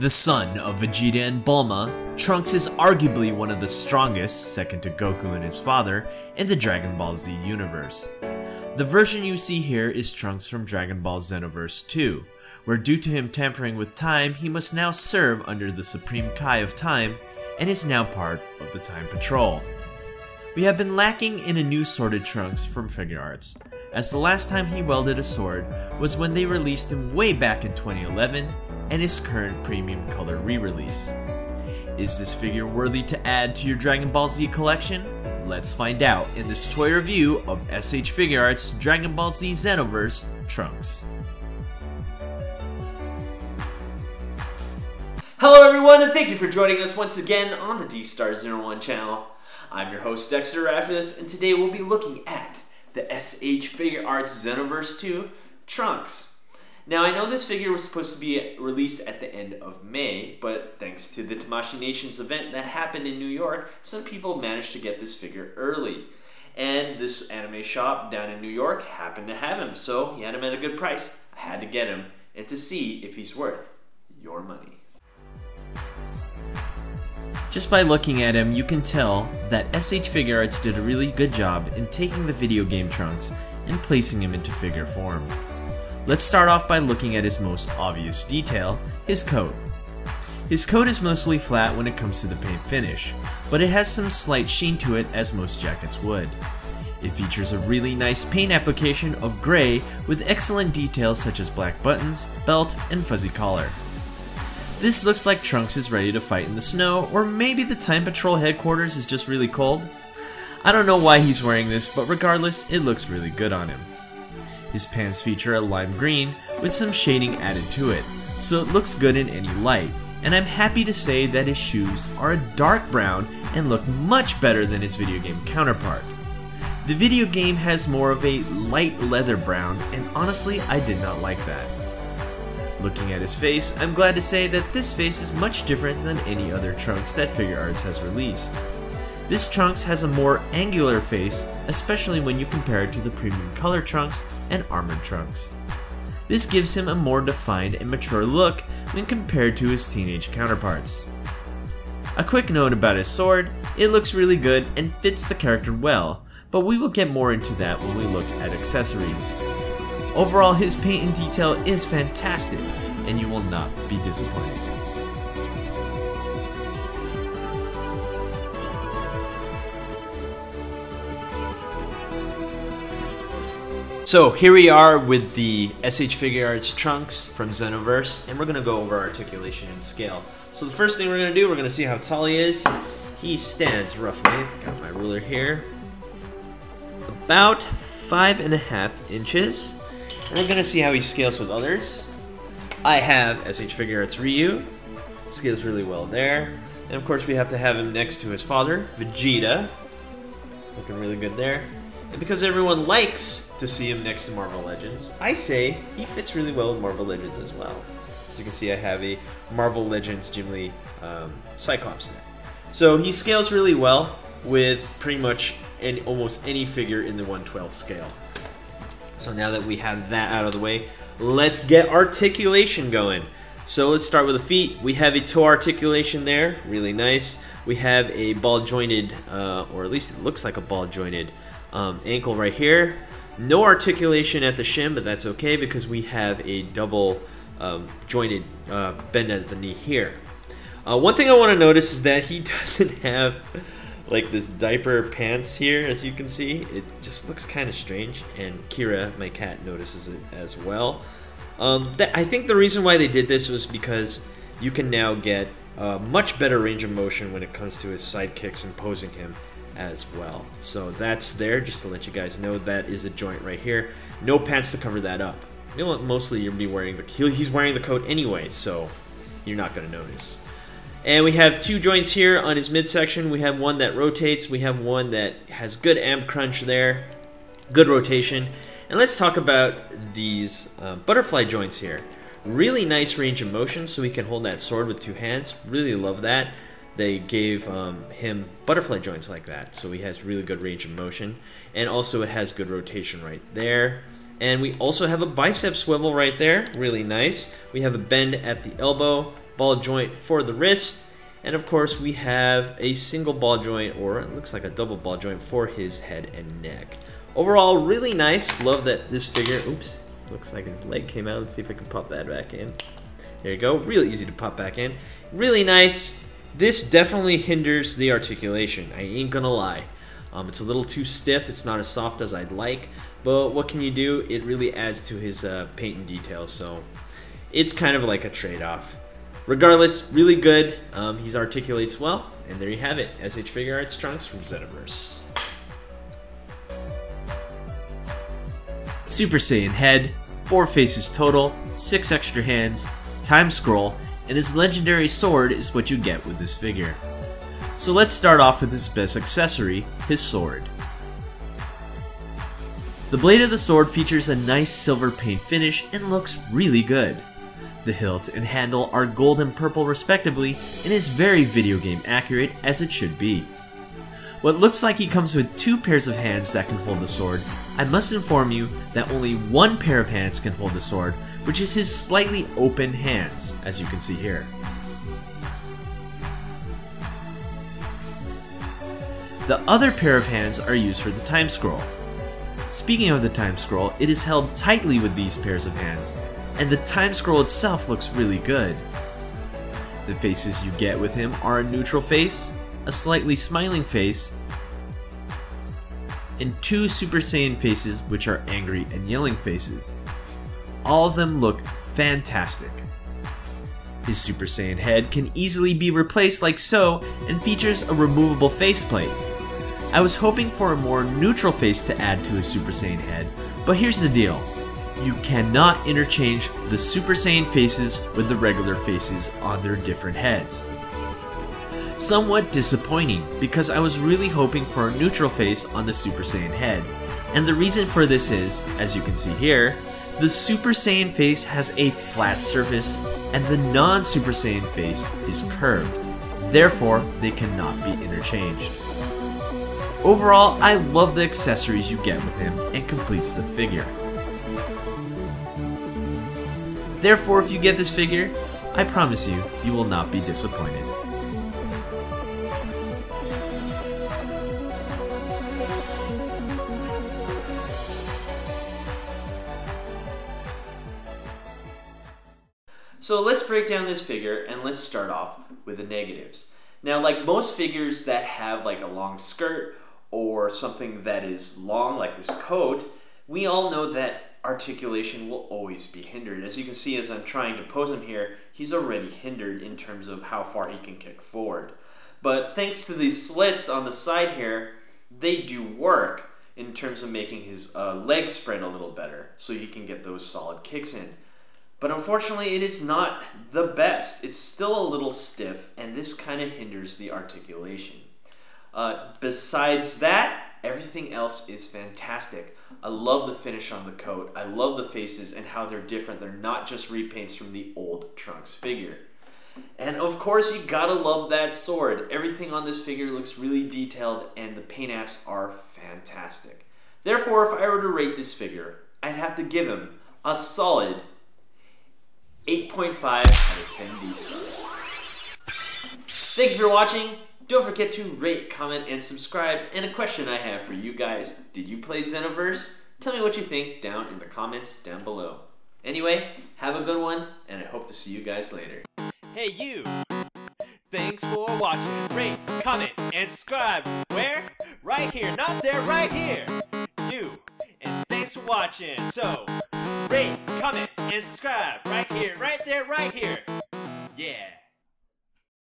The son of Vegeta and Bulma, Trunks is arguably one of the strongest, second to Goku and his father, in the Dragon Ball Z universe. The version you see here is Trunks from Dragon Ball Xenoverse 2, where due to him tampering with time, he must now serve under the Supreme Kai of Time and is now part of the Time Patrol. We have been lacking in a new sworded Trunks from Figuarts, as the last time he wielded a sword was when they released him way back in 2011 and his current premium color re-release. Is this figure worthy to add to your Dragon Ball Z collection? Let's find out in this toy review of SH Figuarts Dragon Ball Z Xenoverse Trunks. Hello everyone, and thank you for joining us once again on the D-Star01 channel. I'm your host Dexter Arafiles, and today we'll be looking at the SH Figuarts Xenoverse 2 Trunks. Now, I know this figure was supposed to be released at the end of May, but thanks to the Tamashii Nations event that happened in New York, some people managed to get this figure early. And this anime shop down in New York happened to have him, so he had him at a good price. I had to get him, and to see if he's worth your money. Just by looking at him, you can tell that SH Figuarts did a really good job in taking the video game Trunks and placing him into figure form. Let's start off by looking at his most obvious detail, his coat. His coat is mostly flat when it comes to the paint finish, but it has some slight sheen to it as most jackets would. It features a really nice paint application of gray with excellent details such as black buttons, belt, and fuzzy collar. This looks like Trunks is ready to fight in the snow, or maybe the Time Patrol headquarters is just really cold. I don't know why he's wearing this, but regardless, it looks really good on him. His pants feature a lime green with some shading added to it, so it looks good in any light, and I'm happy to say that his shoes are a dark brown and look much better than his video game counterpart. The video game has more of a light leather brown, and honestly I did not like that. Looking at his face, I'm glad to say that this face is much different than any other Trunks that Figuarts has released. This Trunks has a more angular face, especially when you compare it to the premium color Trunks and armored Trunks. This gives him a more defined and mature look when compared to his teenage counterparts. A quick note about his sword, it looks really good and fits the character well, but we will get more into that when we look at accessories. Overall, his paint and detail is fantastic, and you will not be disappointed. So here we are with the SH Figuarts Trunks from Xenoverse, and we're going to go over articulation and scale. So the first thing we're going to do, we're going to see how tall he is. He stands roughly, got my ruler here, about 5.5 inches. And we're going to see how he scales with others. I have SH Figuarts Ryu, scales really well there. And of course we have to have him next to his father, Vegeta, looking really good there. And because everyone likes to see him next to Marvel Legends, I say he fits really well with Marvel Legends as well. As you can see, I have a Marvel Legends Jim Lee Cyclops there. So he scales really well with pretty much almost any figure in the 1/12 scale. So now that we have that out of the way, let's get articulation going. So let's start with the feet. We have a toe articulation there, really nice. We have a ball jointed, or at least it looks like a ball jointed ankle right here. No articulation at the shin, but that's okay because we have a double jointed bend at the knee here. One thing I want to notice is that he doesn't have like this diaper pants here, as you can see. It just looks kind of strange, and Kira, my cat, notices it as well. I think the reason why they did this was because you can now get much better range of motion when it comes to his side kicks and posing him as well. So that's there, just to let you guys know. That is a joint right here. No pants to cover that up. You know what? Mostly you'll be wearing he's wearing the coat anyway, so you're not going to notice. And we have two joints here on his midsection. We have one that rotates. We have one that has good amp crunch there. Good rotation. And let's talk about these butterfly joints here. Really nice range of motion, so he can hold that sword with two hands. Really love that. They gave him butterfly joints like that, so he has really good range of motion. And also it has good rotation right there. And we also have a bicep swivel right there. Really nice. We have a bend at the elbow. ball joint for the wrist. And of course we have a single ball joint, or it looks like a double ball joint for his head and neck. Overall, really nice. Love that this figure, oops, looks like his leg came out. Let's see if I can pop that back in. There you go, really easy to pop back in. Really nice. This definitely hinders the articulation, I ain't gonna lie. It's a little too stiff, it's not as soft as I'd like, but what can you do? It really adds to his paint and detail, so it's kind of like a trade-off. Regardless, really good. He articulates well, and there you have it. SH Figuarts Trunks from Xenoverse. Super Saiyan head, 4 faces total, 6 extra hands, time scroll, and his legendary sword is what you get with this figure. So let's start off with his best accessory, his sword. The blade of the sword features a nice silver paint finish and looks really good. The hilt and handle are gold and purple respectively and is very video game accurate as it should be. What looks like he comes with 2 pairs of hands that can hold the sword, I must inform you that only 1 pair of hands can hold the sword, which is his slightly open hands, as you can see here. The other pair of hands are used for the time scroll. Speaking of the time scroll, it is held tightly with these pairs of hands, and the time scroll itself looks really good. The faces you get with him are a neutral face, a slightly smiling face, and 2 Super Saiyan faces which are angry and yelling faces. All of them look fantastic. His Super Saiyan head can easily be replaced like so and features a removable faceplate. I was hoping for a more neutral face to add to his Super Saiyan head, but here's the deal. You cannot interchange the Super Saiyan faces with the regular faces on their different heads. Somewhat disappointing because I was really hoping for a neutral face on the Super Saiyan head, and the reason for this is, as you can see here, the Super Saiyan face has a flat surface and the non-Super Saiyan face is curved, therefore they cannot be interchanged. Overall, I love the accessories you get with him and completes the figure. Therefore, if you get this figure, I promise you, you will not be disappointed. So let's break down this figure and let's start off with the negatives. Now, like most figures that have like a long skirt or something that is long like this coat, we all know that articulation will always be hindered. As you can see, as I'm trying to pose him here, he's already hindered in terms of how far he can kick forward. But thanks to these slits on the side here, they do work in terms of making his legs spread a little better so he can get those solid kicks in. But unfortunately, it is not the best. It's still a little stiff, and this kind of hinders the articulation. Besides that, everything else is fantastic. I love the finish on the coat. I love the faces and how they're different. They're not just repaints from the old Trunks figure. And of course, you gotta love that sword. Everything on this figure looks really detailed, and the paint apps are fantastic. Therefore, if I were to rate this figure, I'd have to give him a solid 8.5 out of 10 D stars. Thank you for watching. Don't forget to rate, comment, and subscribe. And a question I have for you guys. Did you play Xenoverse? Tell me what you think down in the comments down below. Anyway, have a good one, and I hope to see you guys later. Hey you! Thanks for watching. Rate, comment, and subscribe. Where? Right here. Not there, right here. You. And thanks for watching. So, rate, comment, and subscribe. Right here, right there, right here. Yeah.